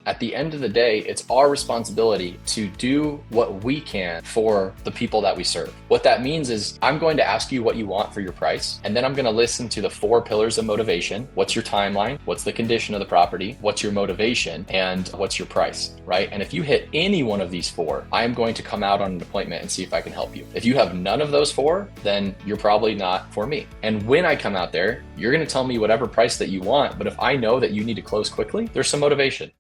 At the end of the day, it's our responsibility to do what we can for the people that we serve. What that means is I'm going to ask you what you want for your price, and then I'm going to listen to the 4 pillars of motivation. What's your timeline? What's the condition of the property? What's your motivation? And what's your price, right? And if you hit any one of these 4, I am going to come out on an appointment and see if I can help you. If you have none of those 4, then you're probably not for me. And when I come out there, you're going to tell me whatever price that you want. But if I know that you need to close quickly, there's some motivation.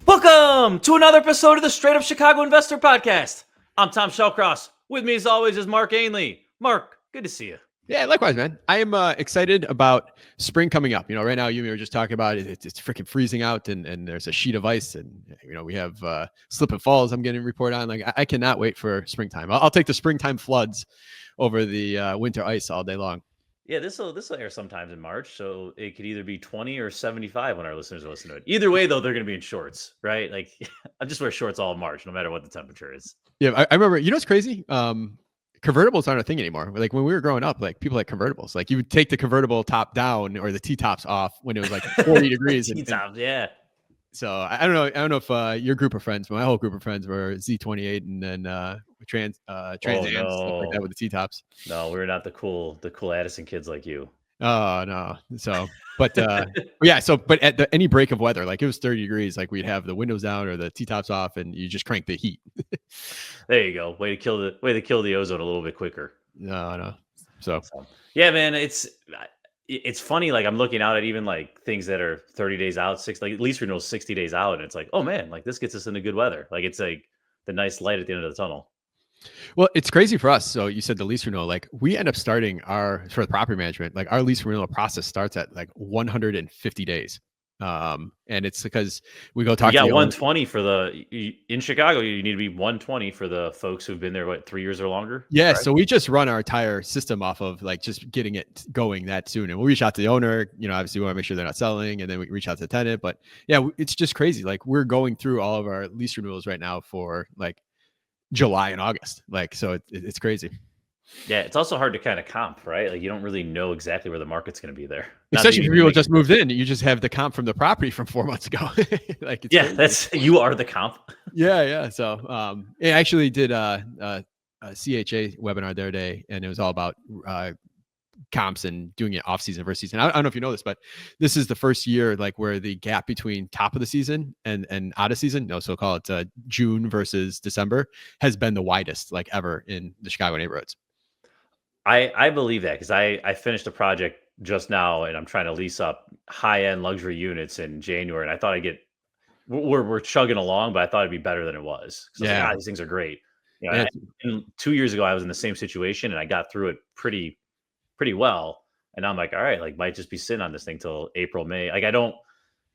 Welcome to another episode of the Straight Up Chicago Investor Podcast. I'm Tom Shellcross. With me, as always, is Mark Ainley. Mark, good to see you. Yeah, likewise, man. I am excited about spring coming up. You know, right now, you were just talking about it. It's freaking freezing out, and there's a sheet of ice, and you know we have slip and falls. I'm getting a report on. Like, I cannot wait for springtime. I'll take the springtime floods over the winter ice all day long. Yeah, this will air sometimes in March, so it could either be 20 or 75 when our listeners listen to it. Either way, though, they're going to be in shorts, right? Like, I just wear shorts all March, no matter what the temperature is. Yeah, I remember. You know what's crazy? Convertibles aren't a thing anymore. Like when we were growing up, like people like convertibles. Like you would take the convertible top down or the T-tops off when it was like 40 degrees. T-tops, yeah. So I don't know if your group of friends, but my whole group of friends were Z28 and then Trans Ams, stuff like that with the T-tops. No, we're not the cool Addison kids like you. Oh no. So, but yeah. So, but at any break of weather, like it was 30 degrees, like we'd have the windows down or the T-tops off, and you just crank the heat. There you go. Way to kill the ozone a little bit quicker. No. So yeah, man, it's funny. Like I'm looking out at even like things that are 30 days out, like lease renewal 60 days out, and it's like, oh man, like this gets us into good weather. Like it's like the nice light at the end of the tunnel. Well, it's crazy for us. So you said the lease renewal, like we end up starting for the property management, like our lease renewal process starts at like 150 days. And it's because we go talk. You got 120 in Chicago. You need to be 120 for the folks who've been there 3 years or longer. Yeah, right? So we just run our entire system off of like just getting it going that soon, and we'll reach out to the owner. You know, obviously we want to make sure they're not selling, and then we reach out to the tenant. But yeah, it's just crazy. Like we're going through all of our lease renewals right now for like July and August. Like so, it's crazy. Yeah, it's also hard to kind of comp, right? Like you don't really know exactly where the market's going to be there. Especially if people just moved in, you just have the comp from the property from 4 months ago. Like yeah, crazy. You are the comp. Yeah. So I actually did a CHA webinar the other day, and it was all about comps and doing it off season versus season. I don't know if you know this, but this is the first year like where the gap between top of the season and out of season, so call it June versus December, has been the widest like ever in the Chicago neighborhoods. I believe that because I finished a project just now and I'm trying to lease up high-end luxury units in January, and I thought we're chugging along, but I thought it'd be better than it was. Yeah, I was like, these things are great. You know, and 2 years ago I was in the same situation and I got through it pretty well. And I'm like, all right, like might just be sitting on this thing till April, May. Like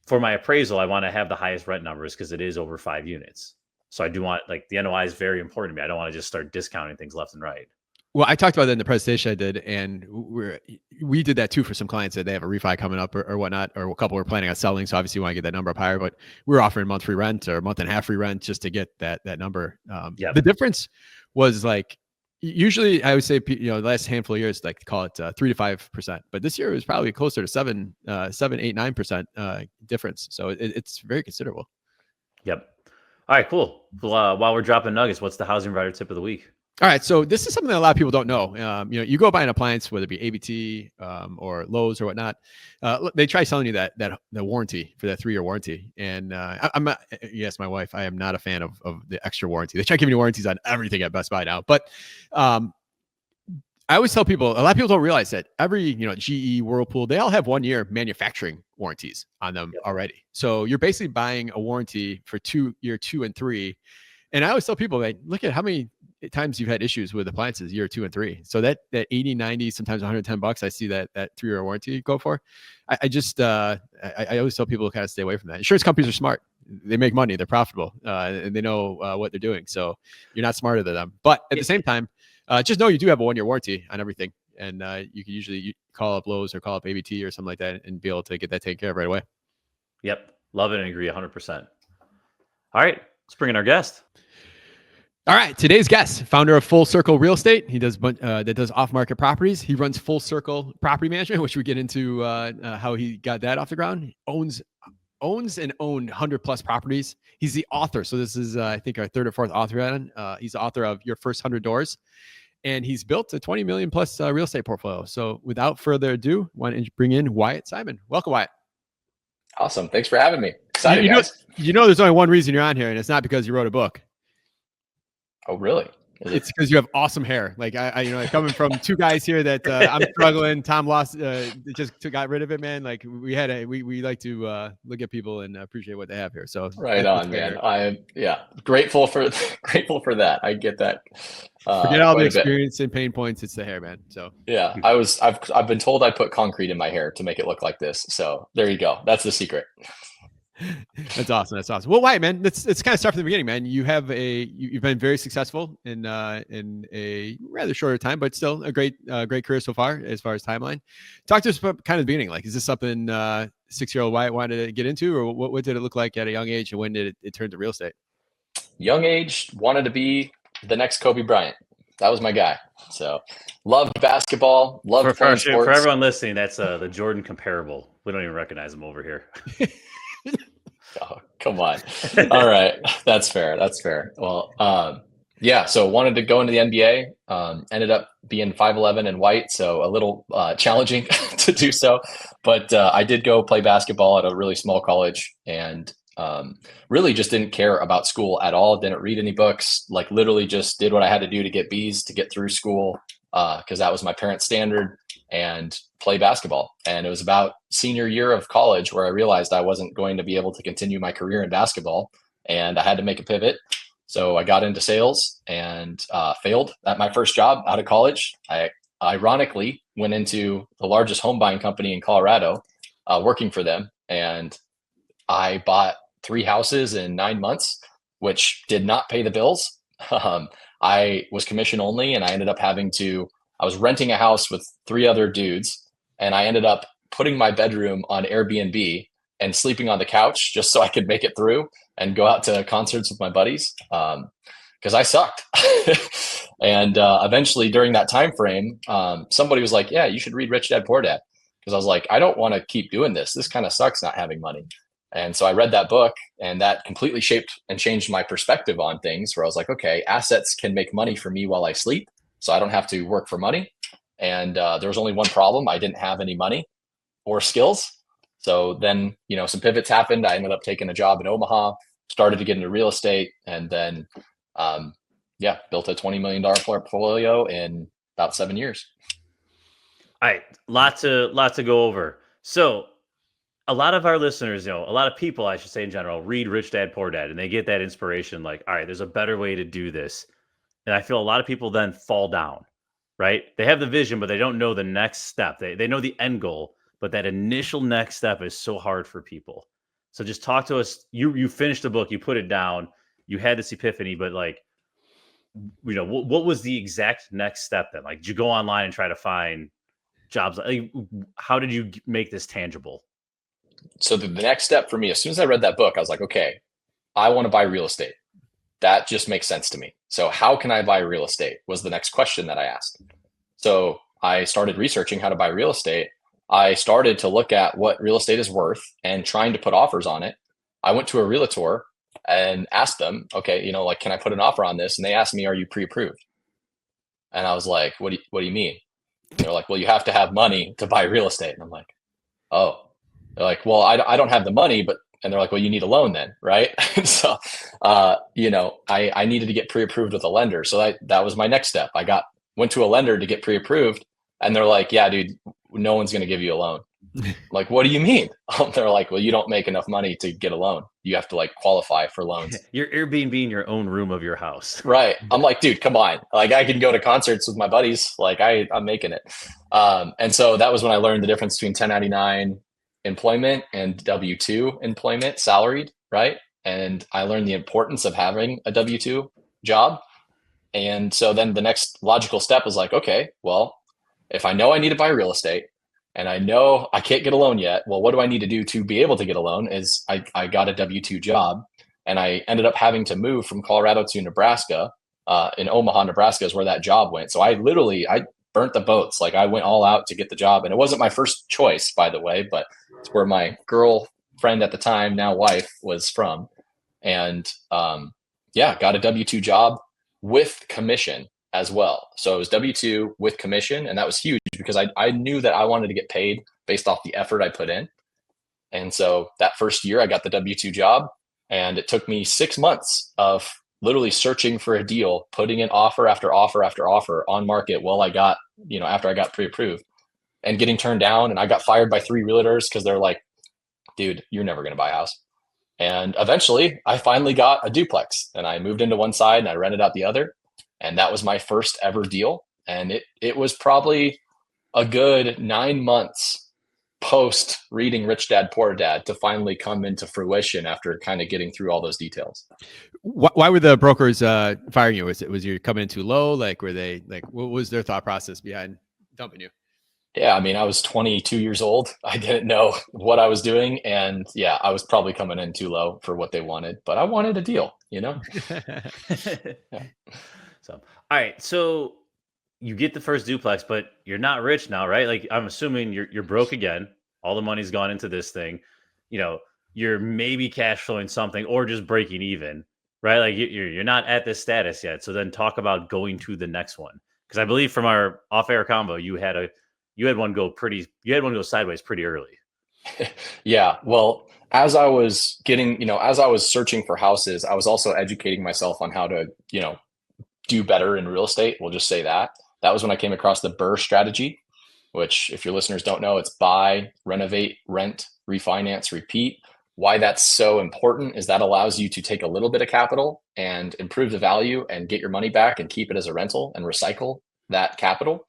for my appraisal, I want to have the highest rent numbers because it is over 5 units. So I do want, like, the NOI is very important to me. I don't want to just start discounting things left and right. Well, I talked about that in the presentation I did, and we did that too for some clients that they have a refi coming up or whatnot, or a couple were planning on selling. So obviously you want to get that number up higher, but we're offering month free rent or a month and a half free rent just to get that number. The difference was like, usually I would say, the last handful of years, like call it 3 to 5%, but this year it was probably closer to 7, 8, 9% difference. So it's very considerable. Yep. All right, cool. Well, while we're dropping nuggets, what's the housing provider tip of the week? All right, so this is something that a lot of people don't know. You go buy an appliance, whether it be ABT or Lowe's or whatnot. They try selling you that the warranty for that 3-year warranty, and I'm not. Yes, my wife. I am not a fan of the extra warranty. They try giving you warranties on everything at Best Buy now, but I always tell people, a lot of people don't realize that every GE, Whirlpool, they all have 1-year manufacturing warranties on them already. So you're basically buying a warranty for year 2 and 3. And I always tell people, like, look at how many times you've had issues with appliances year 2 and 3. So that 80, 90, sometimes $110, I see that 3-year warranty go for. I just I always tell people to kind of stay away from that. Insurance companies are smart. They make money. They're profitable, and they know what they're doing. So you're not smarter than them. But at the same time, just know you do have a 1-year warranty on everything, and you can usually call up Lowe's or call up ABT or something like that and be able to get that taken care of right away. Yep, love it and agree 100%. All right, let's bring in our guest. All right, today's guest, founder of Full Circle Real Estate. He does that does off-market properties. He runs Full Circle Property Management, which we get into how he got that off the ground. He owns and owned 100 plus properties. He's the author. So this is, I think, our third or fourth author on. He's the author of Your First 100 Doors, and he's built a 20 million plus real estate portfolio. So without further ado, I want to bring in Wyatt Simon. Welcome, Wyatt. Awesome. Thanks for having me. Excited, guys. You know, there's only one reason you're on here, and it's not because you wrote a book. Oh, really? It's because you have awesome hair. Like coming from two guys here that I'm struggling. Tom lost, just got rid of it, man. Like we like to look at people and appreciate what they have here. So right on, man. I'm grateful for that. I get that. Forget all the experience and pain points. It's the hair, man. So yeah, I've been told I put concrete in my hair to make it look like this. So there you go. That's the secret. That's awesome. That's awesome. Well, Wyatt, man, let's kind of start from the beginning, man. You've been very successful in a rather shorter time, but still a great career so far as timeline. Talk to us about kind of the beginning. Like, is this something 6-year-old Wyatt wanted to get into, or what did it look like at a young age, and when did it turn to real estate? Young age, wanted to be the next Kobe Bryant. That was my guy. So loved basketball, loved playing sports. For everyone listening, that's the Jordan comparable. We don't even recognize him over here. Oh, come on. All right. That's fair. Well, so wanted to go into the NBA, ended up being 5'11" and white, so a little challenging to do so. But I did go play basketball at a really small college, and really just didn't care about school at all. Didn't read any books, like literally just did what I had to do to get B's to get through school, because that was my parents' standard, and play basketball. And it was about senior year of college where I realized I wasn't going to be able to continue my career in basketball, and I had to make a pivot. So I got into sales and failed at my first job out of college. I ironically went into the largest home buying company in Colorado, working for them, and I bought 3 houses in 9 months, which did not pay the bills. I was commission only, and I ended up I was renting a house with 3 other dudes, and I ended up putting my bedroom on Airbnb and sleeping on the couch just so I could make it through and go out to concerts with my buddies, because I sucked. And eventually during that time frame, somebody was like, yeah, you should read Rich Dad Poor Dad. Because I was like, I don't want to keep doing this. This kind of sucks not having money. And so I read that book, and that completely shaped and changed my perspective on things, where I was like, okay, assets can make money for me while I sleep, so I don't have to work for money. And there was only one problem. I didn't have any money or skills. So then, some pivots happened. I ended up taking a job in Omaha, started to get into real estate, and then, built a $20 million portfolio in about 7 years. All right. Lots to go over. So a lot of our listeners, a lot of people, I should say in general, read Rich Dad Poor Dad, and they get that inspiration like, all right, there's a better way to do this. And I feel a lot of people then fall down, right? They have the vision, but they don't know the next step. They know the end goal, but that initial next step is so hard for people. So just talk to us. You finished the book, you put it down, you had this epiphany, but like, what was the exact next step then? Like, did you go online and try to find jobs? Like, how did you make this tangible? So the next step for me, as soon as I read that book, I was like, okay, I want to buy real estate. That just makes sense to me. So how can I buy real estate was the next question that I asked. So I started researching how to buy real estate. I started to look at what real estate is worth and trying to put offers on it. I went to a realtor and asked them, okay, can I put an offer on this? And they asked me, are you pre-approved? And I was like, what do you mean? And they're like, well, you have to have money to buy real estate. And I'm like, oh. They're like, well, I don't have the money, and they're like, well, you need a loan then, right? So, I needed to get pre-approved with a lender. So that was my next step. I went to a lender to get pre-approved, and they're like, yeah, dude, no one's going to give you a loan. I'm like, what do you mean? They're like, well, you don't make enough money to get a loan. You have to qualify for loans. You're Airbnb in your own room of your house. Right. I'm like, dude, come on. Like, I can go to concerts with my buddies. Like I'm making it. And so that was when I learned the difference between 1099 employment and W-2 employment, salaried, right? And I learned the importance of having a W-2 job. And so then the next logical step was like, okay, well, if I know I need to buy real estate and I know I can't get a loan yet, well, what do I need to do to be able to get a loan? Is I got a W-2 job, and I ended up having to move from Colorado to Nebraska in Omaha, Nebraska is where that job went. So I burnt the boats. Like I went all out to get the job, and it wasn't my first choice, by the way, but it's where my girlfriend at the time, now wife, was from. And got a W-2 job with commission as well. So it was W-2 with commission, and that was huge because I knew that I wanted to get paid based off the effort I put in. And so that first year I got the W-2 job, and it took me 6 months of literally searching for a deal, putting in offer after offer after offer on market while I got, after I got pre-approved, and getting turned down. And I got fired by 3 realtors because they're like, dude, you're never going to buy a house. And eventually I finally got a duplex, and I moved into one side and I rented out the other. And that was my first ever deal. And it was probably a good 9 months post reading Rich Dad Poor Dad to finally come into fruition after kind of getting through all those details. Why were the brokers firing you? Was you coming in too low? Like, were they like, what was their thought process behind dumping you? Yeah, I mean, I was 22 years old. I didn't know what I was doing. And yeah, I was probably coming in too low for what they wanted, but I wanted a deal, Yeah. So, all right. So you get the first duplex, but you're not rich now, right? Like I'm assuming you're broke again. All the money's gone into this thing. You're maybe cash flowing something or just breaking even, right? Like you're not at this status yet. So then talk about going to the next one. Because I believe from our off-air combo, you had one go sideways pretty early. Yeah. Well, as I was searching for houses, I was also educating myself on how to, do better in real estate. We'll just say that. That was when I came across the BRRRR strategy, which, if your listeners don't know, it's buy, renovate, rent, refinance, repeat. Why that's so important is that allows you to take a little bit of capital and improve the value and get your money back and keep it as a rental and recycle that capital.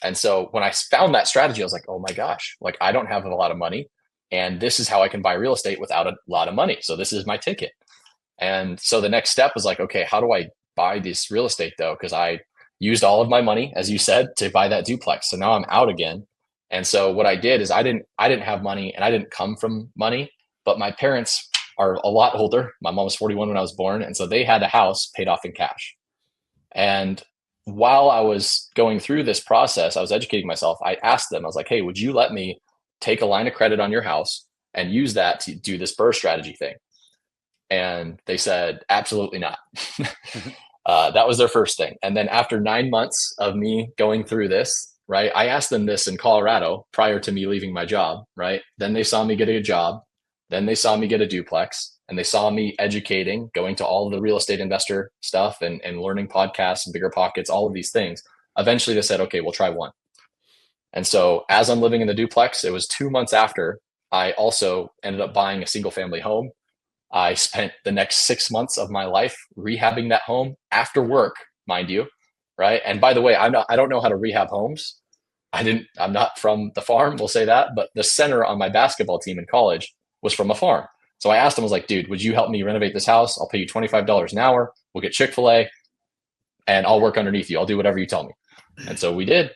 And so when I found that strategy, I was like, oh my gosh, like I don't have a lot of money, and this is how I can buy real estate without a lot of money. So this is my ticket. And so the next step was like, okay, how do I buy this real estate though? Because I used all of my money, as you said, to buy that duplex. So now I'm out again. And so what I did is I didn't have money, and I didn't come from money, but my parents are a lot older. My mom was 41 when I was born. And so they had a house paid off in cash. And while I was going through this process, I was educating myself. I asked them, I was like, hey, would you let me take a line of credit on your house and use that to do this BRRRR strategy thing? And they said, absolutely not. That was their first thing. And then after 9 months of me going through this, right, I asked them this in Colorado prior to me leaving my job, right? Then they saw me get a job. Then they saw me get a duplex, and they saw me educating, going to all of the real estate investor stuff and learning podcasts and Bigger Pockets, all of these things. Eventually they said, okay, we'll try one. And so as I'm living in the duplex, it was 2 months after I also ended up buying a single family home. I spent the next 6 months of my life rehabbing that home after work, mind you, right? And by the way, I don't know how to rehab homes. I'm not from the farm, we'll say that, but the center on my basketball team in college was from a farm. So I asked him, I was like, dude, would you help me renovate this house? I'll pay you $25 an hour. We'll get Chick-fil-A, and I'll work underneath you. I'll do whatever you tell me. And so we did.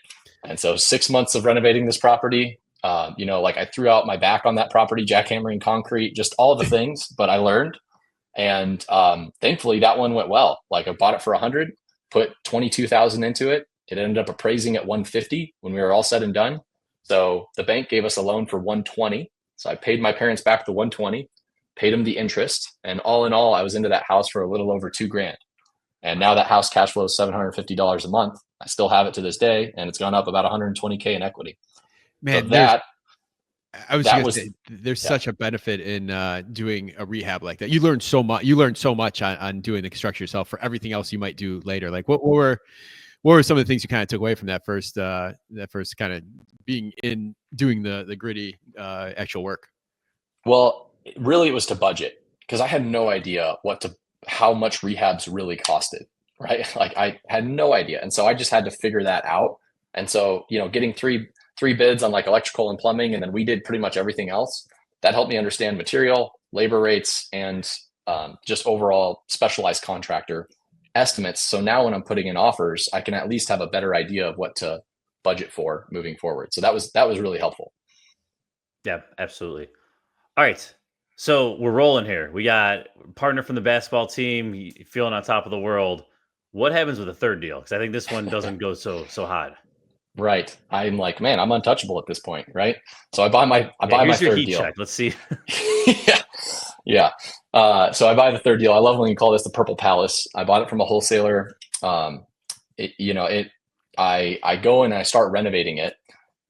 And so 6 months of renovating this property, like I threw out my back on that property, jackhammering concrete, just all the things, but I learned. And thankfully that one went well. Like I bought it for 100, put 22,000 into it. It ended up appraising at 150 when we were all said and done. So the bank gave us a loan for 120. So I paid my parents back the 120, paid them the interest. And all in all, I was into that house for a little over $2,000. And now that house cash flows $750 a month. I still have it to this day, and it's gone up about 120K in equity. Man, So there's such a benefit in doing a rehab like that. You learn so much. You learn so much on doing the construction yourself for everything else you might do later. Like what were some of the things you kind of took away from that first kind of being in doing the gritty actual work? Well, really, it was to budget, because I had no idea how much rehabs really costed, right? Like I had no idea. And so I just had to figure that out. And so, getting three bids on like electrical and plumbing, and then we did pretty much everything else. That helped me understand material, labor rates, and just overall specialized contractor estimates. So now when I'm putting in offers, I can at least have a better idea of what to budget for moving forward. So that was really helpful. Yeah, absolutely. All right. So we're rolling here. We got a partner from the basketball team, feeling on top of the world. What happens with a third deal? Because I think this one doesn't go so hot. Right. I'm like, man, I'm untouchable at this point, right? So I buy my Here's your third heat deal. check. Let's see. Yeah. So I buy the third deal. I love when you call this the Purple Palace. I bought it from a wholesaler. I go and I start renovating it,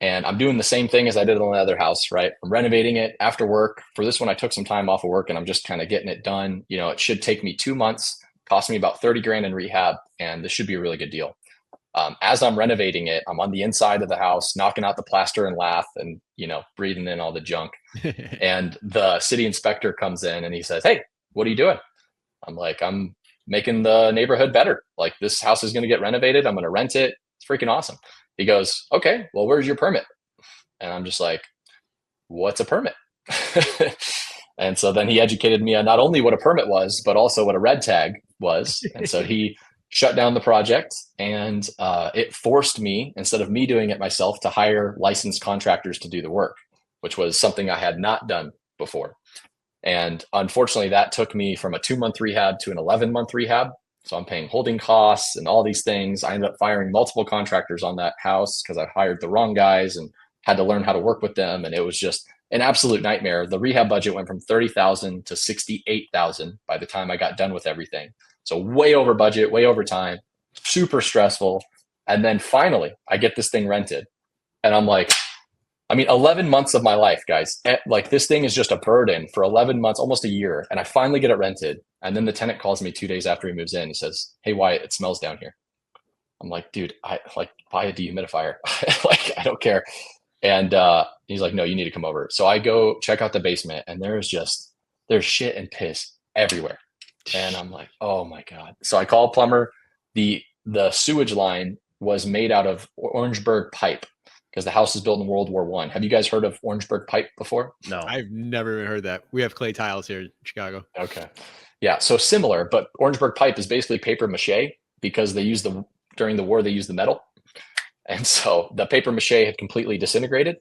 and I'm doing the same thing as I did on the other house, right? I'm renovating it after work. For this one, I took some time off of work, and I'm just kind of getting it done. It should take me 2 months, cost me about 30 grand in rehab, and this should be a really good deal. As I'm renovating it, I'm on the inside of the house, knocking out the plaster and lath and, breathing in all the junk. And the city inspector comes in and he says, "Hey, what are you doing?" I'm like, "I'm making the neighborhood better. Like, this house is going to get renovated. I'm going to rent it. It's freaking awesome." He goes, "Okay, well, where's your permit?" And I'm just like, "What's a permit?" And so then he educated me on not only what a permit was, but also what a red tag was. And so he shut down the project, and it forced me, instead of me doing it myself, to hire licensed contractors to do the work, which was something I had not done before. And unfortunately, that took me from a 2-month rehab to an 11-month rehab. So I'm paying holding costs and all these things. I ended up firing multiple contractors on that house because I hired the wrong guys and had to learn how to work with them. And it was just an absolute nightmare. The rehab budget went from 30,000 to 68,000 by the time I got done with everything. So way over budget, way over time, super stressful. And then finally, I get this thing rented. And I'm like, 11 months of my life, guys. Like, this thing is just a burden for 11 months, almost a year. And I finally get it rented. And then the tenant calls me 2 days after he moves in. He says, "Hey, Wyatt, it smells down here." I'm like, "Dude, buy a dehumidifier." Like, I don't care. And he's like, "No, you need to come over." So I go check out the basement, and there's shit and piss everywhere. And I'm like, "Oh my God." So I call a plumber. The sewage line was made out of Orangeburg pipe, because the house was built in World War I. Have you guys heard of Orangeburg pipe before? No. I've never even heard that. We have clay tiles here in Chicago. Okay. Yeah. So similar, but Orangeburg pipe is basically paper mache, because during the war, they used the metal. And so the paper mache had completely disintegrated,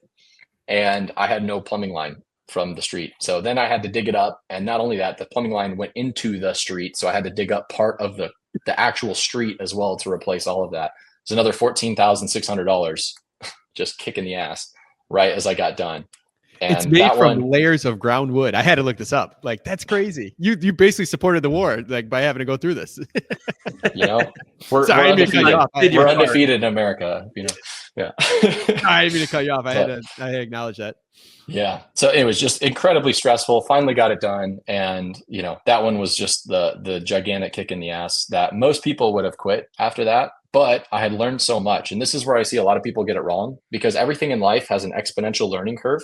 and I had no plumbing line from the street. So then I had to dig it up. And not only that, the plumbing line went into the street. So I had to dig up part of the actual street as well to replace all of that. It's another $14,600 just kicking the ass right as I got done. And it's made from layers of ground wood. I had to look this up. Like, that's crazy. You basically supported the war, like, by having to go through this. We're undefeated in America. Yeah. I didn't mean to cut you off. I had to acknowledge that. Yeah. So it was just incredibly stressful. Finally got it done. And, that one was just the gigantic kick in the ass that most people would have quit after that. But I had learned so much. And this is where I see a lot of people get it wrong, because everything in life has an exponential learning curve,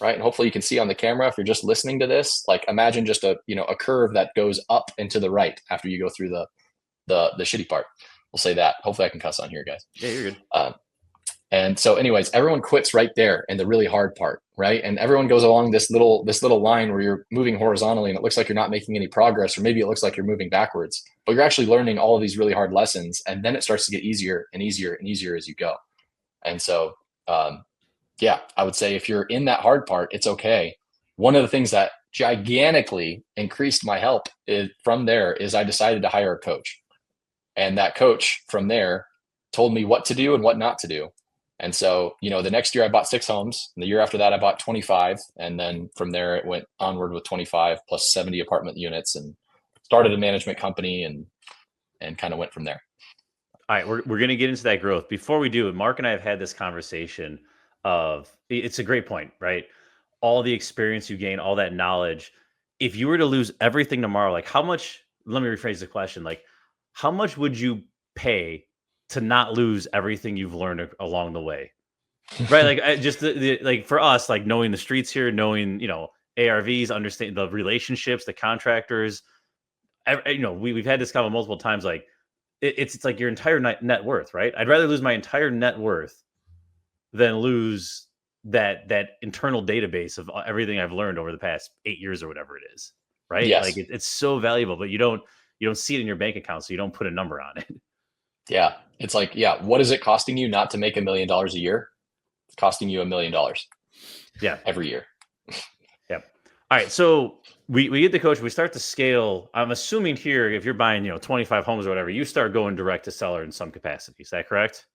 right? And hopefully you can see on the camera, if you're just listening to this, like, imagine just a curve that goes up and to the right after you go through the shitty part. We'll say that. Hopefully I can cuss on here, guys. Yeah, you're good. And so anyways, everyone quits right there in the really hard part, right? And everyone goes along this little line where you're moving horizontally, and it looks like you're not making any progress, or maybe it looks like you're moving backwards, but you're actually learning all of these really hard lessons. And then it starts to get easier and easier and easier as you go. And so, I would say if you're in that hard part, it's okay. One of the things that gigantically increased my help from there is I decided to hire a coach. And that coach from there told me what to do and what not to do. And so, the next year I bought 6 homes, and the year after that I bought 25. And then from there it went onward with 25 plus 70 apartment units, and started a management company and kind of went from there. All right. We're going to get into that growth. Before we do, Mark and I have had this conversation it's a great point, right? All the experience you gain, all that knowledge. If you were to lose everything tomorrow, like, how much, let me rephrase the question. Like, how much would you pay to not lose everything you've learned along the way? Right. Like, just like for us, like, knowing the streets here, knowing, ARVs, understanding the relationships, the contractors, we've had this convo multiple times. Like, it's like your entire net worth, right? I'd rather lose my entire net worth than lose that internal database of everything I've learned over the past 8 years or whatever it is. Right. Yes. Like, it's so valuable, but you don't see it in your bank account. So you don't put a number on it. Yeah. It's like, what is it costing you not to make $1 million a year? It's costing you $1 million. Yeah. Every year. Yep. All right. So we get the coach, we start to scale. I'm assuming here, if you're buying, 25 homes or whatever, you start going direct to seller in some capacity. Is that correct?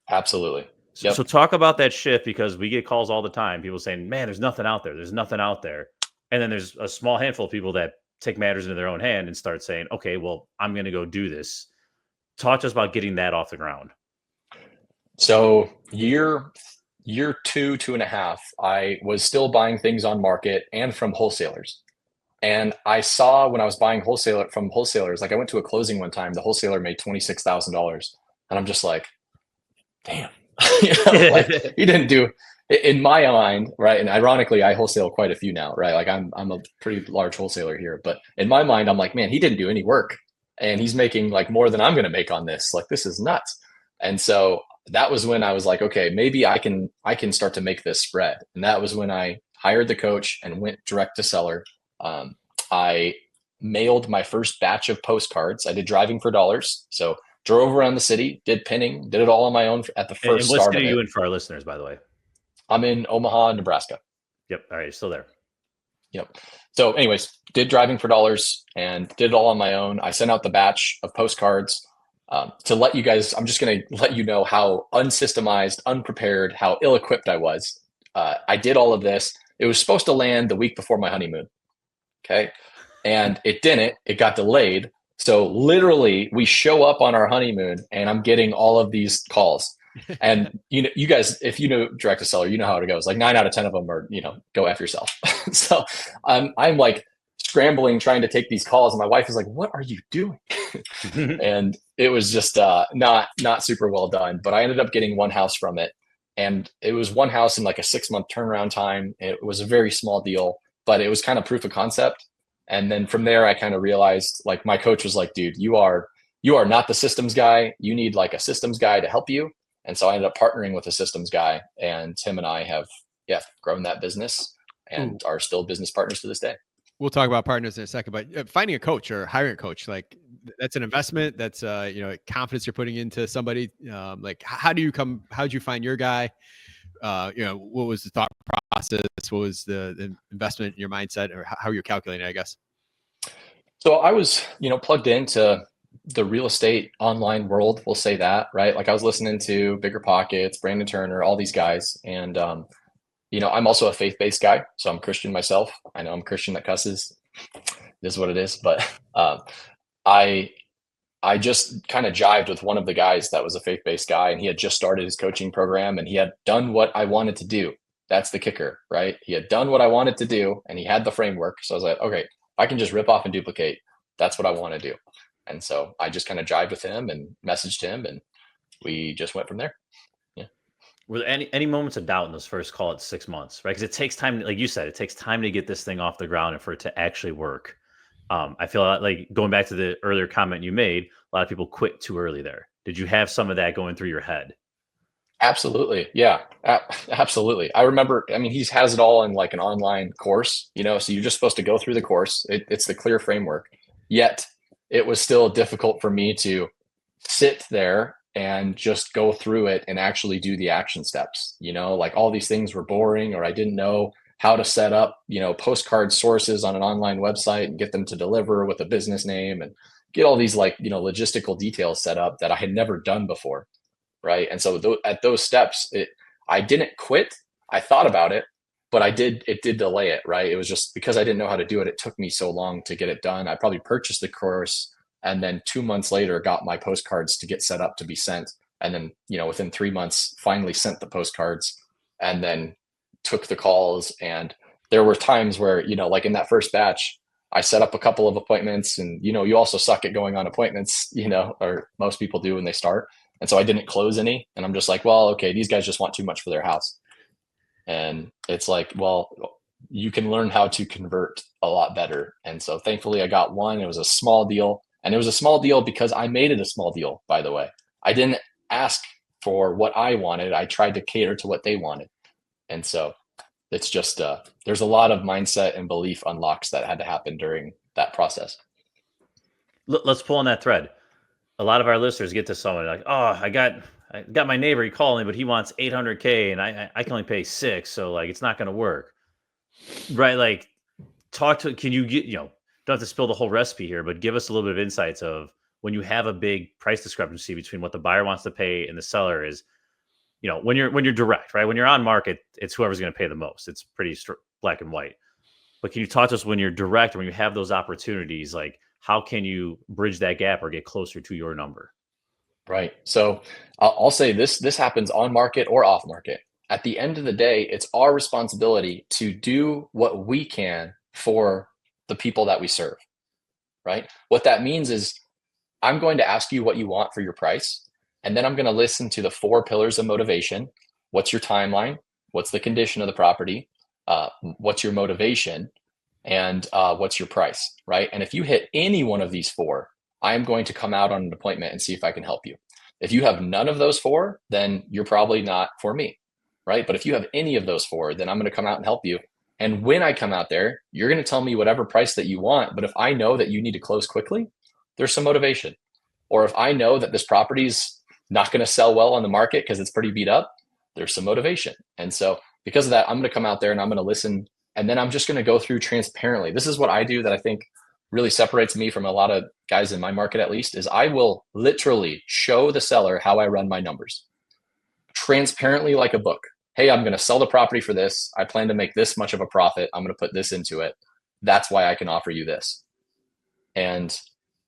Absolutely. So talk about that shift, because we get calls all the time. People saying, man, there's nothing out there. There's nothing out there. And then there's a small handful of people that take matters into their own hand and start saying, okay, well, I'm going to go do this. Talk to us about getting that off the ground. So year 2.5, I was still buying things on market and from wholesalers. And I saw when I was buying from wholesalers, like I went to a closing one time, the wholesaler made $26,000. And I'm just like, damn, like he didn't do in my mind, right? And ironically, I wholesale quite a few now, right? Like I'm a pretty large wholesaler here, but in my mind, I'm like, man, he didn't do any work, and he's making like more than I'm going to make on this. Like, this is nuts. And so that was when I was like, okay, maybe I can start to make this spread. And that was when I hired the coach and went direct to seller. I mailed my first batch of postcards. I did driving for dollars. So drove around the city, did pinning, did it all on my own at the first what start city of are it. you in for our listeners, by the way? I'm in Omaha, Nebraska. Yep. All right. You're still there. Yep. So anyways, did driving for dollars and did it all on my own. I sent out the batch of postcards to let you guys, I'm just going to let you know how unsystemized, unprepared, how ill-equipped I was. I did all of this. It was supposed to land the week before my honeymoon. Okay. And it didn't. It got delayed. So literally we show up on our honeymoon and I'm getting all of these calls. And you guys, if you know direct to seller, you know how it goes. Like 9 out of 10 of them are, go F yourself. So I'm like scrambling, trying to take these calls. And my wife is like, what are you doing? And it was just not super well done. But I ended up getting one house from it. And it was one house in like a 6-month turnaround time. It was a very small deal, but it was kind of proof of concept. And then from there, I kind of realized, like, my coach was like, dude, you are not the systems guy. You need like a systems guy to help you. And so I ended up partnering with a systems guy, and Tim and I have, grown that business and are still business partners to this day. We'll talk about partners in a second, but finding a coach or hiring a coach, like that's an investment. That's confidence you're putting into somebody. Like how'd you find your guy? What was the thought process? What was the investment in your mindset, or how you're calculating, I guess? So I was, plugged into the real estate online world. We'll say that, right? Like I was listening to Bigger Pockets, Brandon Turner, all these guys. And, I'm also a faith-based guy. So I'm Christian myself. I know I'm a Christian that cusses. This is what it is. But I just kind of jived with one of the guys that was a faith-based guy, and he had just started his coaching program, and he had done what I wanted to do. That's the kicker, right? He had done what I wanted to do, and he had the framework. So I was like, okay, I can just rip off and duplicate. That's what I want to do. And so I just kind of jived with him and messaged him, and we just went from there. Yeah. Were there any moments of doubt in those first, call it 6 months, right? Because it takes time, like you said, it takes time to get this thing off the ground and for it to actually work. I feel like going back to the earlier comment you made, a lot of people quit too early there. Did you have some of that going through your head? Absolutely. Yeah, absolutely. I remember, he has it all in like an online course, so you're just supposed to go through the course. It's the clear framework. Yet it was still difficult for me to sit there and just go through it and actually do the action steps. Like all these things were boring, or I didn't know how to set up, postcard sources on an online website and get them to deliver with a business name and get all these like, logistical details set up that I had never done before. Right. And so at those steps, I didn't quit. I thought about it, but it did delay it. Right. It was just because I didn't know how to do it. It took me so long to get it done. I probably purchased the course and then 2 months later got my postcards to get set up to be sent. And then, within 3 months, finally sent the postcards and then took the calls. And there were times where, like in that first batch, I set up a couple of appointments, and, you also suck at going on appointments, or most people do when they start. And so I didn't close any, and I'm just like, well, okay, these guys just want too much for their house. And it's like, well, you can learn how to convert a lot better. And so thankfully I got one. It was a small deal, and it was a small deal because I made it a small deal, by the way. I didn't ask for what I wanted. I tried to cater to what they wanted. And so it's just, there's a lot of mindset and belief unlocks that had to happen during that process. Let's pull on that thread. A lot of our listeners get to someone like, oh, I got my neighbor, he called me, but he wants 800K and I can only pay 6. So like, it's not going to work. Right. Like, can you get, don't have to spill the whole recipe here, but give us a little bit of insights of when you have a big price discrepancy between what the buyer wants to pay and the seller is, when you're direct, right? When you're on market, it's whoever's going to pay the most. It's pretty black and white. But can you talk to us when you're direct, when you have those opportunities, like how can you bridge that gap or get closer to your number? Right. So I'll say this happens on market or off market. At the end of the day, it's our responsibility to do what we can for the people that we serve, right? What that means is I'm going to ask you what you want for your price, and then I'm going to listen to the 4 pillars of motivation. What's your timeline? What's the condition of the property? What's your motivation? And what's your price, right? And if you hit any one of these 4, I am going to come out on an appointment and see if I can help you. If you have none of those 4, then you're probably not for me, right? But if you have any of those 4, then I'm going to come out and help you. And when I come out there, you're going to tell me whatever price that you want. But if I know that you need to close quickly, there's some motivation. Or if I know that this property's not going to sell well on the market because it's pretty beat up, there's some motivation. And so because of that, I'm going to come out there and I'm going to listen. And then I'm just going to go through transparently. This is what I do that I think really separates me from a lot of guys in my market, at least, is I will literally show the seller how I run my numbers transparently, like a book. Hey, I'm going to sell the property for this. I plan to make this much of a profit. I'm going to put this into it. That's why I can offer you this. And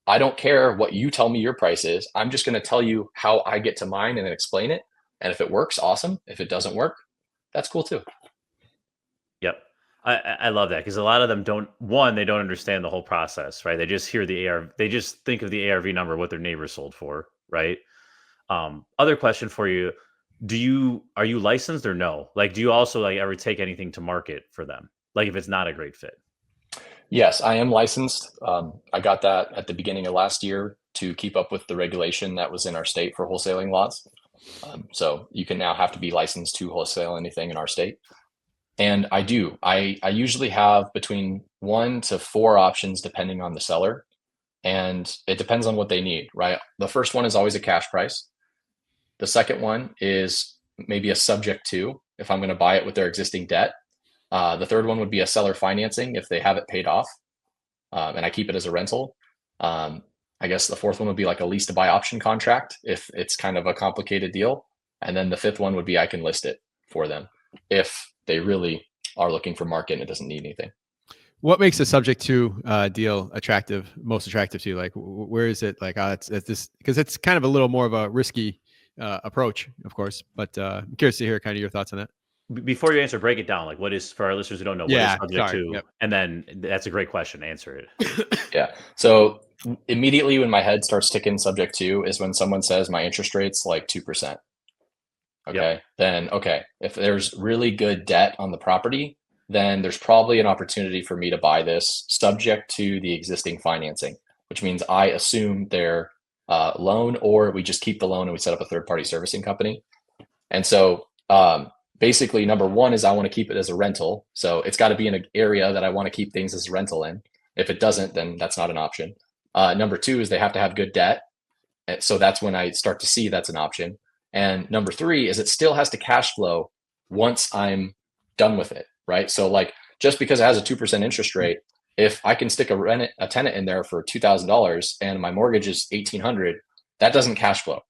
I don't care what you tell me your price is. I'm just going to tell you how I get to mine and then explain it. And if it works, awesome. If it doesn't work, that's cool too. Yep. I love that because a lot of them they don't understand the whole process, right? They just hear they just think of the ARV number, what their neighbor sold for, right? Other question for you. Are you licensed or no? Like, do you also ever take anything to market for them? Like if it's not a great fit? Yes, I am licensed. I got that at the beginning of last year to keep up with the regulation that was in our state for wholesaling lots. So you can now have to be licensed to wholesale anything in our state. And I do. I usually have between 1 to 4 options depending on the seller. And it depends on what they need, right? The first one is always a cash price. The second one is maybe a subject to, if I'm going to buy it with their existing debt. The third one would be a seller financing if they have it paid off. And I keep it as a rental. I guess the fourth one would be like a lease to buy option contract if it's kind of a complicated deal. And then the fifth one would be I can list it for them if they really are looking for market and it doesn't need anything. What makes a subject to deal most attractive to you? Like, where is it? Like, it's this, because it's kind of a little more of a risky approach, of course. But I'm curious to hear kind of your thoughts on that. Before you answer, break it down. Like, what is, for our listeners who don't know, what is subject to? Yep. And then that's a great question. Answer it. Yeah. So immediately when my head starts ticking subject to is when someone says my interest rate's like 2%. Okay. Yep. Then, if there's really good debt on the property, then there's probably an opportunity for me to buy this subject to the existing financing, which means I assume their loan, or we just keep the loan and we set up a third-party servicing company. And so basically, number one is I want to keep it as a rental. So it's got to be in an area that I want to keep things as a rental in. If it doesn't, then that's not an option. Number two is they have to have good debt. And so that's when I start to see that's an option. And number three is it still has to cash flow once I'm done with it, right? So like just because it has a 2% interest rate, if I can stick a tenant in there for $2,000 and my mortgage is $1,800, that doesn't cash flow,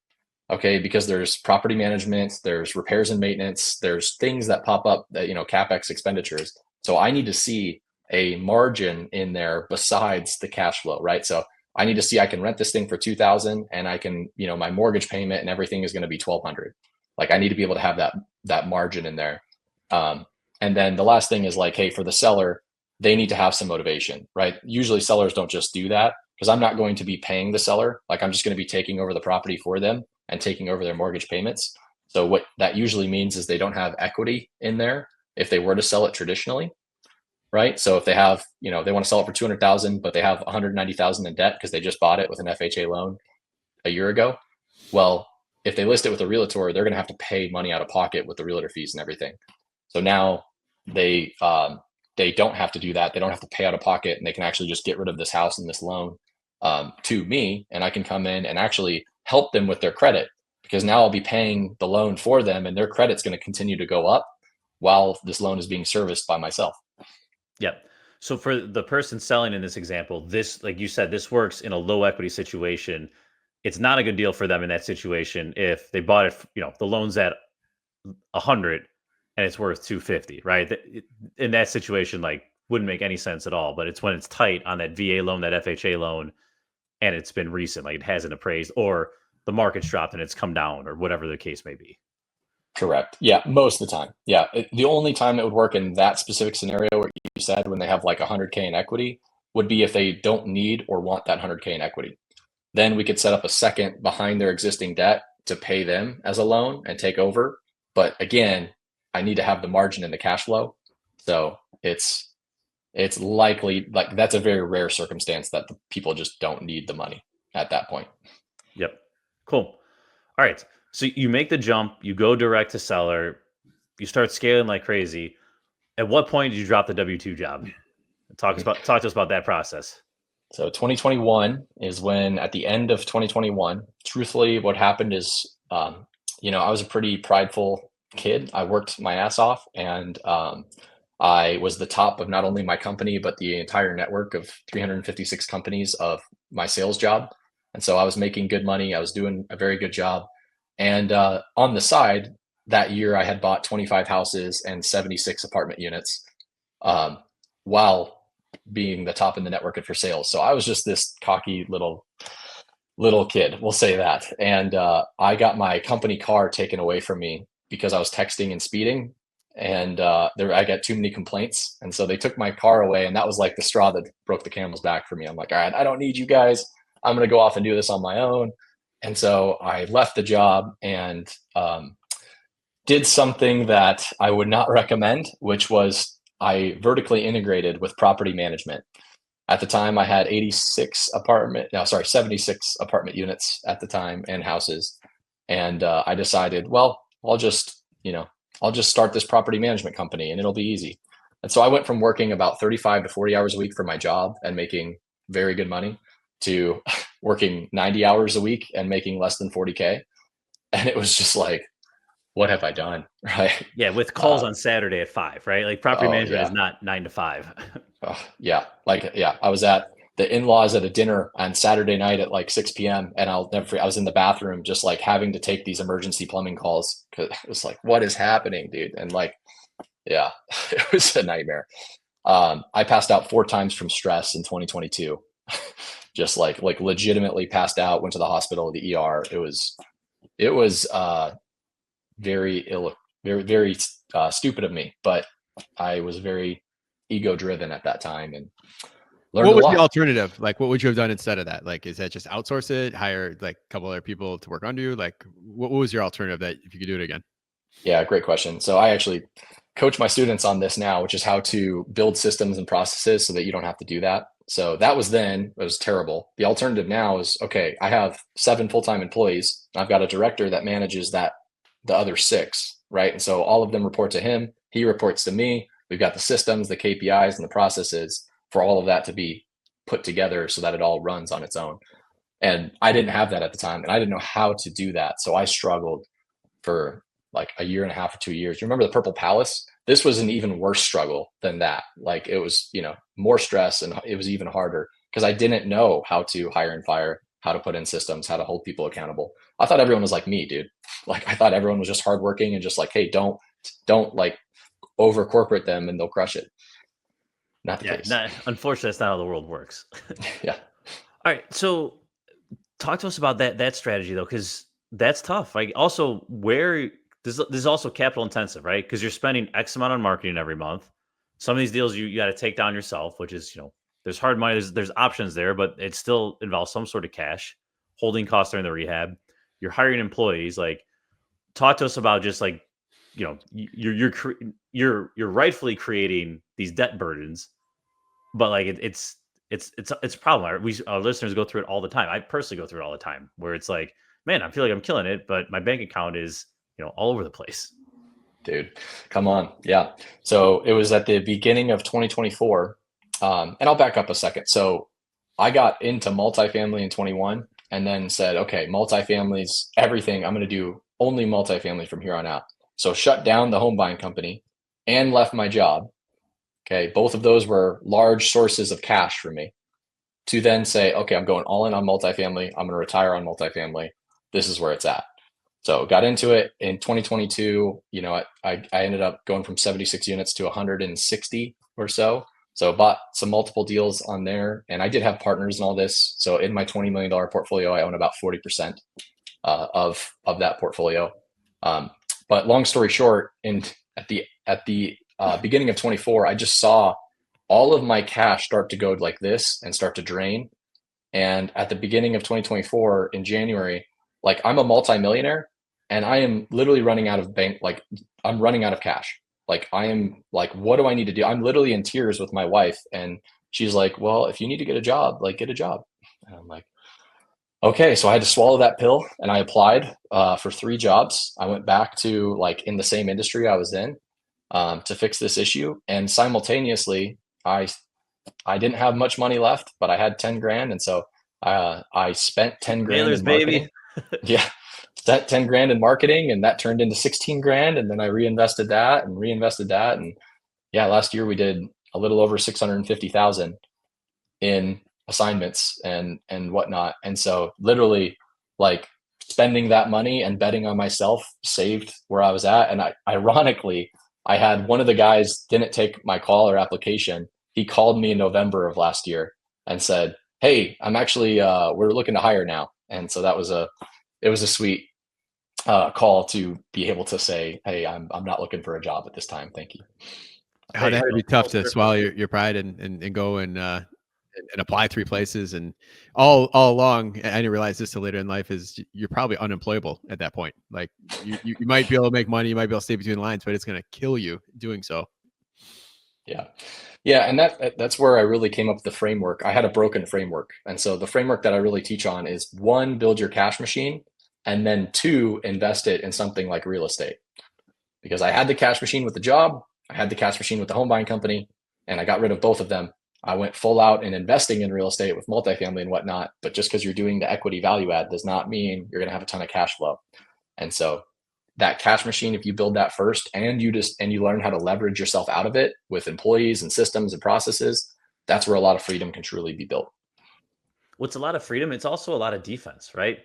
okay? Because there's property management, there's repairs and maintenance, there's things that pop up that, CapEx expenditures. So I need to see a margin in there besides the cash flow, right? So I need to see I can rent this thing for $2,000 and I can, my mortgage payment and everything is going to be $1,200. Like I need to be able to have that margin in there. And then the last thing is like, hey, for the seller, they need to have some motivation, right? Usually sellers don't just do that because I'm not going to be paying the seller. Like I'm just going to be taking over the property for them and taking over their mortgage payments. So what that usually means is they don't have equity in there if they were to sell it traditionally. Right. So if they have, they want to sell it for 200,000, but they have 190,000 in debt because they just bought it with an FHA loan a year ago. Well, if they list it with a realtor, they're going to have to pay money out of pocket with the realtor fees and everything. So now they don't have to do that. They don't have to pay out of pocket and they can actually just get rid of this house and this loan to me. And I can come in and actually help them with their credit because now I'll be paying the loan for them and their credit's going to continue to go up while this loan is being serviced by myself. Yep. So for the person selling in this example, this, like you said, this works in a low equity situation. It's not a good deal for them in that situation if they bought it, the loan's at 100 and it's worth 250, right? In that situation, like, wouldn't make any sense at all. But it's when it's tight on that VA loan, that FHA loan, and it's been recent, like it hasn't appraised, or the market's dropped and it's come down, or whatever the case may be. Correct. Yeah, most of the time. Yeah, the only time it would work in that specific scenario where you said when they have like 100K in equity would be if they don't need or want that 100K in equity. Then we could set up a second behind their existing debt to pay them as a loan and take over. But again, I need to have the margin in the cash flow. So it's likely, like, that's a very rare circumstance that the people just don't need the money at that point. Yep. Cool. All right. So you make the jump, you go direct to seller, you start scaling like crazy. At what point did you drop the W-2 job? Talk to us about that process. So 2021 is when, at the end of 2021, truthfully, what happened is, I was a pretty prideful kid. I worked my ass off, and I was the top of not only my company, but the entire network of 356 companies of my sales job. And so I was making good money. I was doing a very good job. And on the side, that year I had bought 25 houses and 76 apartment units, while being the top in the network for sales. So I was just this cocky little kid, we'll say that. And I got my company car taken away from me because I was texting and speeding, and I got too many complaints. And so they took my car away, and that was like the straw that broke the camel's back for me. I'm like, all right, I don't need you guys. I'm going to go off and do this on my own. And so I left the job and did something that I would not recommend, which was I vertically integrated with property management. At the time, I had 76 apartment units at the time and houses. And I decided, well, I'll just start this property management company and it'll be easy. And so I went from working about 35 to 40 hours a week for my job and making very good money to working 90 hours a week and making less than 40K. And it was just like, what have I done? Right. Yeah. With calls on Saturday at 5, right? Like property management is not 9 to 5. Yeah. I was at the in-laws at a dinner on Saturday night at like 6 p.m. And I'll never forget, I was in the bathroom just like having to take these emergency plumbing calls, because it was like, what is happening, dude? And like, yeah, it was a nightmare. I passed out 4 times from stress in 2022. Just like legitimately passed out, went to the hospital, the ER. It was very stupid of me, but I was very ego driven at that time and learned what was a lot. the alternative? Like, what would you have done instead of that? Like, is that just outsource it, hire like a couple other people to work under you? Like, what was your alternative that if you could do it again? Yeah, great question. So I actually coach my students on this now, which is how to build systems and processes so that you don't have to do that. So that was then, it was terrible. The alternative now is, okay, I have 7 full-time employees. I've got a director that manages the other 6, right? And so all of them report to him. He reports to me. We've got the systems, the KPIs, and the processes for all of that to be put together so that it all runs on its own. And I didn't have that at the time, and I didn't know how to do that. So I struggled for like a year and a half or 2 years. You remember the Purple Palace? This was an even worse struggle than that. Like, it was, more stress, and it was even harder because I didn't know how to hire and fire, how to put in systems, how to hold people accountable. I thought everyone was like me, dude. Like, I thought everyone was just hardworking and just like, hey, don't like over corporate them and they'll crush it. Not the case. Unfortunately, that's not how the world works. Yeah. All right. So talk to us about that strategy though, because that's tough. Like, also, where this is also capital intensive, right? Because you're spending X amount on marketing every month. Some of these deals you got to take down yourself, which is, there's hard money, there's options there, but it still involves some sort of cash, holding costs during the rehab. You're hiring employees. Like, talk to us about just like, you're rightfully creating these debt burdens, but like it's a problem. Our listeners go through it all the time. I personally go through it all the time, where it's like, man, I feel like I'm killing it, but my bank account is, all over the place. Dude, come on. Yeah. So it was at the beginning of 2024. And I'll back up a second. So I got into multifamily in 21 and then said, okay, multifamily's everything. I'm going to do only multifamily from here on out. So shut down the home buying company and left my job Okay. Both of those were large sources of cash for me to then say, okay, I'm going all in on multifamily. I'm going to retire on multifamily. This is where it's at. So got into it in 2022. You know, I ended up going from 76 units to 160 or so. So bought some multiple deals on there, and I did have partners and all this. So in my $20 million portfolio, I own about 40% of that portfolio. But long story short, at the beginning of 24, I just saw all of my cash start to go like this and start to drain. And at the beginning of 2024 in January, like I'm a multimillionaire and I am literally running out of bank. Like I'm running out of cash. Like I am like, what do I need to do? I'm literally in tears with my wife. And she's like, well, if you need to get a job, like get a job. And I'm like, okay. So I had to swallow that pill and I applied for 3 jobs. I went back to like in the same industry I was in to fix this issue. And simultaneously, I didn't have much money left, but I had 10 grand. And so I spent 10 grand Mailers, in marketing. baby. Yeah. Spent 10 grand in marketing and that turned into 16 grand. And then I reinvested that. And yeah, last year we did a little over 650,000 in assignments and whatnot. And so literally like spending that money and betting on myself saved where I was at. And ironically, I had one of the guys didn't take my call or application. He called me in November of last year and said, hey, I'm actually, we're looking to hire now. And so it was a sweet call to be able to say, hey, I'm not looking for a job at this time. Thank you. Oh, that had to be tough to swallow your pride and go and apply 3 places. And all along, I didn't realize this till later in life, is you're probably unemployable at that point. Like you might be able to make money, you might be able to stay between the lines, but it's going to kill you doing so. Yeah. Yeah. And that's where I really came up with the framework. I had a broken framework. And so the framework that I really teach on is 1, build your cash machine, and then 2, invest it in something like real estate. Because I had the cash machine with the job, I had the cash machine with the home buying company, and I got rid of both of them. I went full out in investing in real estate with multifamily and whatnot. But just because you're doing the equity value add does not mean you're going to have a ton of cash flow. And so that cash machine, if you build that first and you learn how to leverage yourself out of it with employees and systems and processes, that's where a lot of freedom can truly be built. What's a lot of freedom? It's also a lot of defense, right?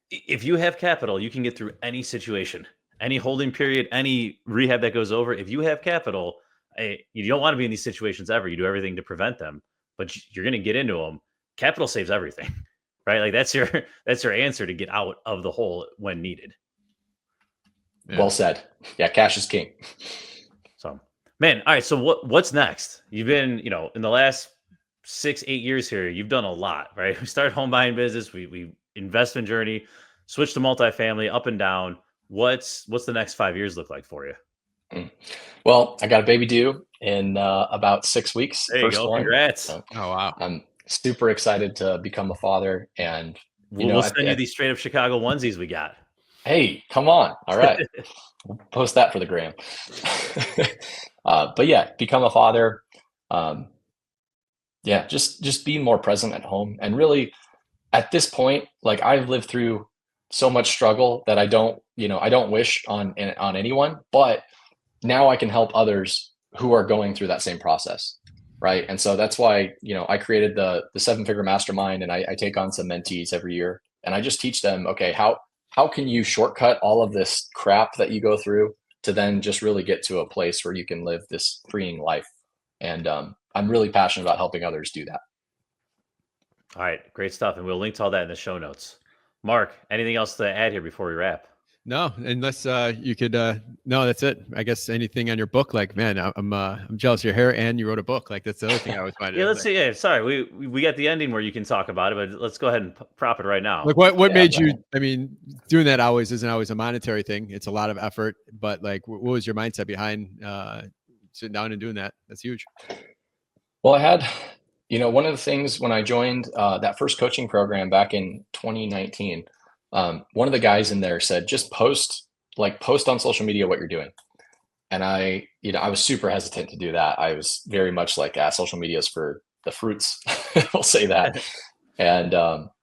If you have capital, you can get through any situation, any holding period, any rehab that goes over. If you have capital, you don't want to be in these situations ever. You do everything to prevent them, but you're going to get into them. Capital saves everything, right? Like that's your answer to get out of the hole when needed. Yeah. Well said. Yeah, cash is king. So, man, all right. So what's next? You've been, in the last 6-8 years here, you've done a lot, right? We started home buying business, we investment journey, switched to multifamily, up and down. What's the next 5 years look like for you? Well, I got a baby due in about 6 weeks. There you go. Congrats. So Oh, wow. I'm super excited to become a father. And we'll send you these straight up Chicago onesies we got. Hey, come on. All right. We'll post that for the gram. But yeah, become a father. Yeah, just be more present at home. And really at this point, like I've lived through so much struggle that I don't wish on anyone, but now I can help others who are going through that same process. Right. And so that's why, I created the 7-figure mastermind, and I take on some mentees every year, and I just teach them, okay, how can you shortcut all of this crap that you go through to then just really get to a place where you can live this freeing life? And I'm really passionate about helping others do that. All right, great stuff. And we'll link to all that in the show notes. Mark, anything else to add here before we wrap? No, unless you could. No, that's it. I guess anything on your book, like, man, I'm jealous of your hair, and you wrote a book. Like that's the other thing I always find. Yeah, let's see. Yeah, sorry, we got the ending where you can talk about it, but let's go ahead and prop it right now. Like what made you? I mean, doing that always isn't always a monetary thing. It's a lot of effort. But like, what was your mindset behind sitting down and doing that? That's huge. Well, I had, one of the things when I joined that first coaching program back in 2019. One of the guys in there said, just post on social media what you're doing. And I was super hesitant to do that. I was very much like, social media is for the fruits. We'll say that. And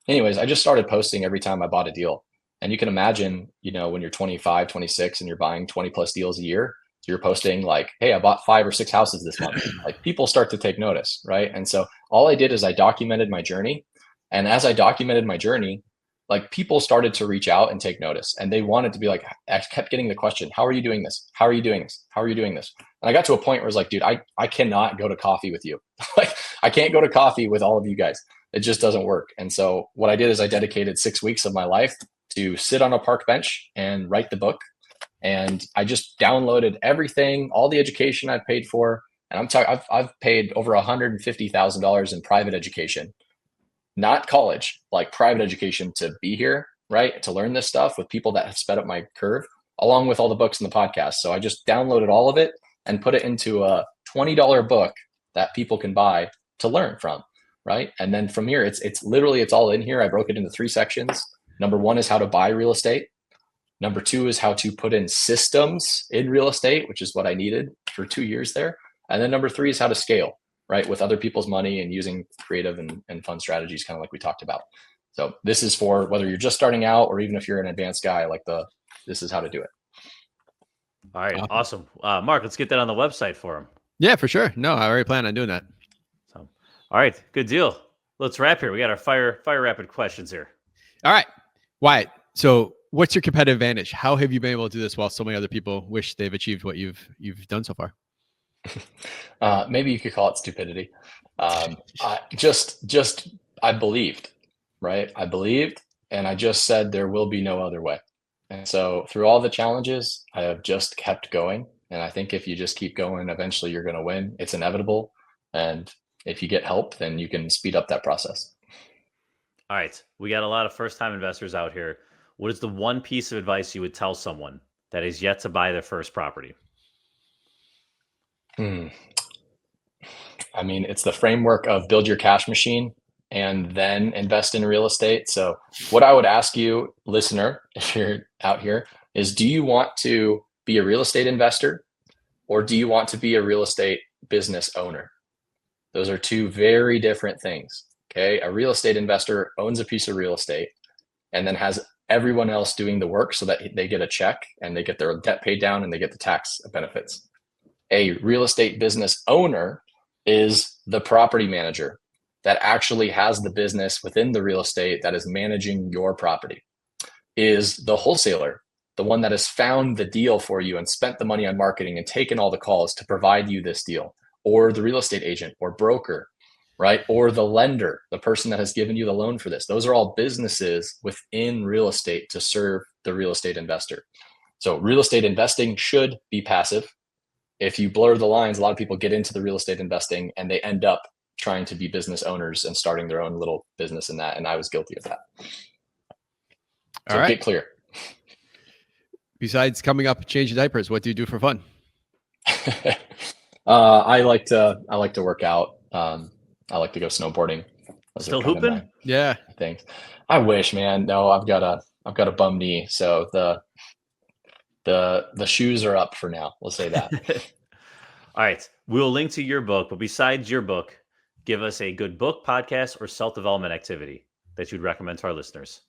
anyways, I just started posting every time I bought a deal. And you can imagine, when you're 25, 26 and you're buying 20 plus deals a year, you're posting like, hey, I bought 5 or 6 houses this month. Like people start to take notice, right? And so all I did is I documented my journey. And as I documented my journey, like people started to reach out and take notice, and they wanted to be like, I kept getting the question, how are you doing this? How are you doing this? How are you doing this? And I got to a point where it's like, dude, I cannot go to coffee with you. Like I can't go to coffee with all of you guys. It just doesn't work. And so what I did is I dedicated 6 weeks of my life to sit on a park bench and write the book. And I just downloaded everything, all the education I've paid for. And I'm talking, I've paid over $150,000 in private education, not college, like private education to be here, right? To learn this stuff with people that have sped up my curve, along with all the books and the podcast. So I just downloaded all of it and put it into a $20 book that people can buy to learn from, right? And then from here, it's literally, it's all in here. I broke it into 3 sections. Number 1 is how to buy real estate. Number 2 is how to put in systems in real estate, which is what I needed for 2 years there. And then number 3 is how to scale, right? With other people's money and using creative and fun strategies, kind of like we talked about. So this is for whether you're just starting out or even if you're an advanced guy, like this is how to do it. All right. Awesome. Mark, let's get that on the website for him. Yeah, for sure. No, I already plan on doing that. So, all right. Good deal. Let's wrap here. We got our fire rapid questions here. All right. Wyatt, so what's your competitive advantage? How have you been able to do this while so many other people wish they've achieved what you've done so far? Maybe you could call it stupidity. I believed, right? I believed, and I just said there will be no other way. And so through all the challenges, I have just kept going. And I think if you just keep going, eventually you're going to win. It's inevitable. And if you get help, then you can speed up that process. All right. We got a lot of first-time investors out here. What is the one piece of advice you would tell someone that is yet to buy their first property? I mean, it's the framework of build your cash machine and then invest in real estate. So what I would ask you, listener, if you're out here, is do you want to be a real estate investor or do you want to be a real estate business owner? Those are 2 very different things. Okay. A real estate investor owns a piece of real estate and then has everyone else doing the work so that they get a check and they get their debt paid down and they get the tax benefits. A real estate business owner is the property manager that actually has the business within the real estate that is managing your property, is the wholesaler, the one that has found the deal for you and spent the money on marketing and taken all the calls to provide you this deal, or the real estate agent or broker, right? Or the lender, the person that has given you the loan for this. Those are all businesses within real estate to serve the real estate investor. So real estate investing should be passive. If you blur the lines, a lot of people get into the real estate investing and they end up trying to be business owners and starting their own little business in that. And I was guilty of that. So all right. Get clear. Besides coming up, changing diapers, what do you do for fun? I like to work out. I like to go snowboarding. Those Still hooping? Yeah. Things. I wish, man. No, I've got a bum knee. So the shoes are up for now. We'll say that. All right. We'll link to your book, but besides your book, give us a good book, podcast, or self-development activity that you'd recommend to our listeners.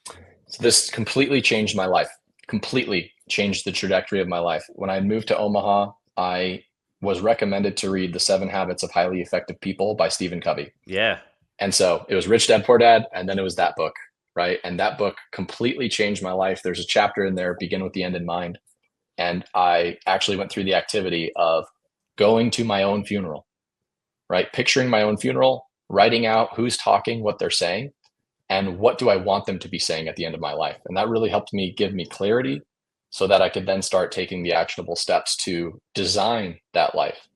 So this completely changed my life, completely changed the trajectory of my life. When I moved to Omaha, I was recommended to read The 7 Habits of Highly Effective People by Stephen Covey. Yeah. And so it was Rich Dad, Poor Dad, and then it was that book, right? And that book completely changed my life. There's a chapter in there, Begin with the End in Mind. And I actually went through the activity of going to my own funeral, right? Picturing my own funeral, writing out who's talking, what they're saying, and what do I want them to be saying at the end of my life. And that really helped me give me clarity so that I could then start taking the actionable steps to design that life.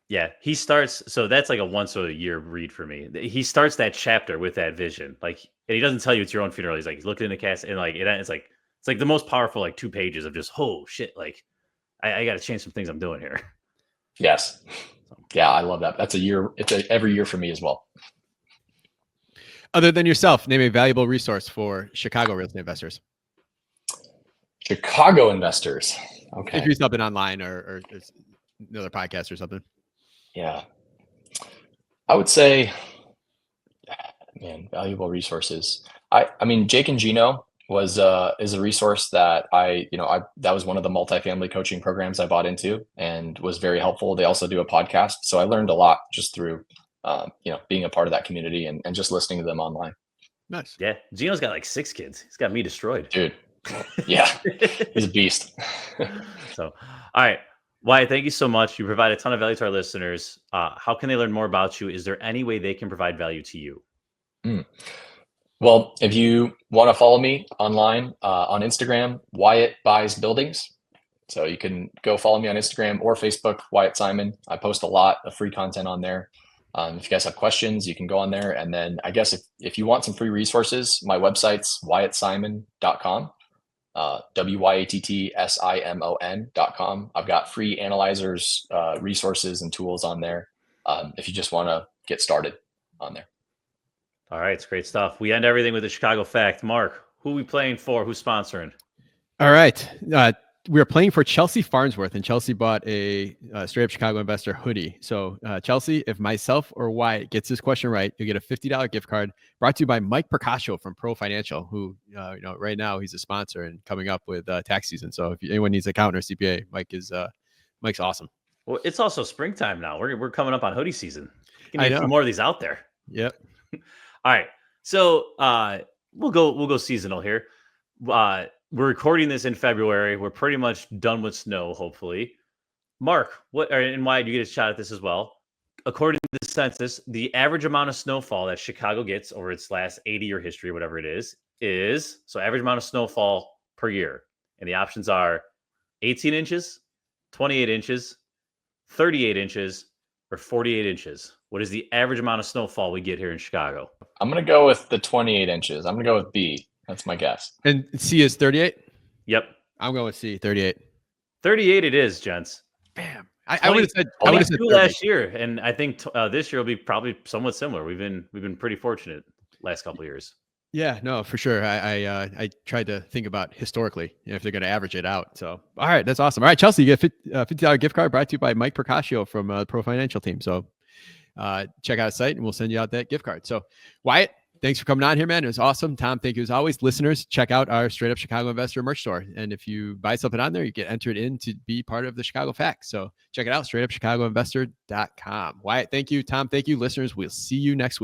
Yeah, he starts. So that's like a once a year read for me. He starts that chapter with that vision, like, and he doesn't tell you it's your own funeral. He's like, he's looking in the cast, and like it's like the most powerful like 2 pages of just shit. Like, I got to change some things I'm doing here. Yes, yeah, I love that. That's a year. It's every year for me as well. Other than yourself, name a valuable resource for Chicago real estate investors. Chicago investors. Okay. If you're something online or another podcast or something. Yeah. I would say, man, valuable resources. I mean, Jake and Gino is a resource that that was one of the multifamily coaching programs I bought into and was very helpful. They also do a podcast, so I learned a lot just through being a part of that community and just listening to them online. Nice. Yeah, Gino's got like 6 kids. He's got me destroyed, dude. Yeah, he's a beast. So, all right, Wyatt, thank you so much. You provide a ton of value to our listeners. How can they learn more about you? Is there any way they can provide value to you? Well, if you want to follow me online on Instagram, Wyatt Buys Buildings. So you can go follow me on Instagram or Facebook, Wyatt Simon. I post a lot of free content on there. If you guys have questions, you can go on there. And then I guess if you want some free resources, my website's wyattsimon.com, WYATTSIMON.com. I've got free analyzers, resources, and tools on there if you just want to get started on there. All right, it's great stuff. We end everything with a Chicago fact. Mark, who are we playing for? Who's sponsoring? All right. We are playing for Chelsea Farnsworth, and Chelsea bought a Straight Up Chicago Investor hoodie. So Chelsea, if myself or Wyatt gets this question right, you'll get a $50 gift card brought to you by Mike Percascio from Pro Financial, who right now he's a sponsor and coming up with tax season. So if anyone needs an accountant or CPA, Mike's awesome. Well, it's also springtime now. We're coming up on hoodie season. Give me I a know. few more of these out there. Yep. All right. So we'll go seasonal here. We're recording this in February. We're pretty much done with snow, hopefully. Mark, and Wyatt, you get a shot at this as well. According to the census, the average amount of snowfall that Chicago gets over its last 80-year history, whatever it is so average amount of snowfall per year. And the options are 18 inches, 28 inches, 38 inches, or 48 inches. What is the average amount of snowfall we get here in Chicago? I'm going to go with the 28 inches. I'm going to go with B. That's my guess. And C is 38? Yep. I'm going with C, 38. 38 it is, gents. Bam. I would have said 22 last year, and I think this year will be probably somewhat similar. We've been pretty fortunate last couple of years. Yeah, no, for sure. I tried to think about historically if they're going to average it out. So, all right, that's awesome. All right, Chelsea, you get a $50 gift card brought to you by Mike Percascio from the Pro Financial team. So check out the site and we'll send you out that gift card. So Wyatt, thanks for coming on here, man. It was awesome. Tom, thank you as always. Listeners, check out our Straight Up Chicago Investor merch store. And if you buy something on there, you get entered in to be part of the Chicago Facts. So check it out, straightupchicagoinvestor.com. Wyatt, thank you. Tom, thank you. Listeners, we'll see you next week.